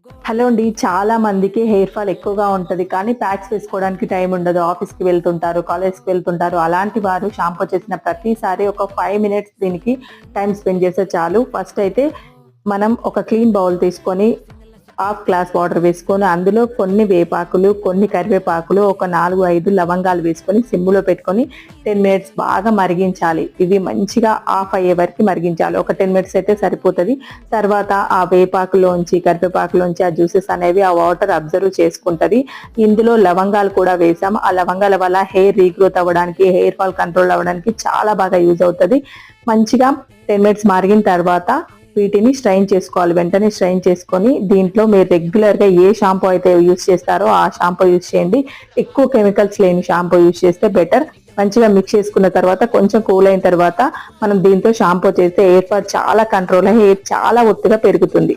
Hello అండి. చాలా మందికి హెయిర్ ఫాల్ ఎక్కువగా ఉంటది. కానీ ప్యాక్స్ వేసుకోవడానికి టైం ఉండదు. ఆఫీస్‌కి వెళ్తుంటారు, కాలేజ్‌కి వెళ్తుంటారు. అలాంటి వారు షాంపూ చేసిన ప్రతిసారి ఒక 5 మినిట్స్ దీనికి టైమ్ స్పెండ్ చేస్తే చాలు. ఫస్ట్ అయితే మనం ఒక క్లీన్ బౌల్ తీసుకొని హాఫ్ గ్లాస్ వాటర్ వేసుకొని అందులో కొన్ని వేపాకులు, కొన్ని కరివేపాకులు, ఒక 4, 5 లవంగాలు వేసుకొని సిమ్‌లో పెట్టుకొని 10 మినిట్స్ బాగా మరిగించాలి. ఇవి మంచిగా ఆఫ్ అయ్యే వరకు మరిగించాలి. ఒక 10 మినిట్స్ అయితే సరిపోతది. తర్వాత ఆ వేపాకులోంచి, కరివేపాకులోంచి ఆ జ్యూసెస్ అనేవి ఆ వాటర్ అబ్జర్వ్ చేసుకుంటది. ఇందులో లవంగాలు కూడా వేసాం. ఆ లవంగాల వల్ల హెయిర్ రీగ్రోత్ అవ్వడానికి, హెయిర్ ఫాల్ కంట్రోల్ అవ్వడానికి చాలా బాగా యూజ్ అవుతది. మంచిగా 10 మినిట్స్ మరిగిన తర్వాత వీటిని స్ట్రైన్ చేసుకోవాలి. వెంటనే స్ట్రైన్ చేసుకొని దీంట్లో మీరు రెగ్యులర్‌గా ఏ షాంపూ అయితే యూజ్ చేస్తారో ఆ షాంపూ యూజ్ చేయండి. ఎక్కువ కెమికల్స్ లేని షాంపూ యూజ్ చేస్తే బెటర్. మంచిగా మిక్స్ చేసుకున్న తర్వాత కొంచెం కూల్ అయిన తర్వాత మనం దీంతో షాంపూ చేస్తే హెయిర్ ఫాల్ చాలా కంట్రోల్ అయ్యి హెయిర్ చాలా ఒత్తుగా పెరుగుతుంది.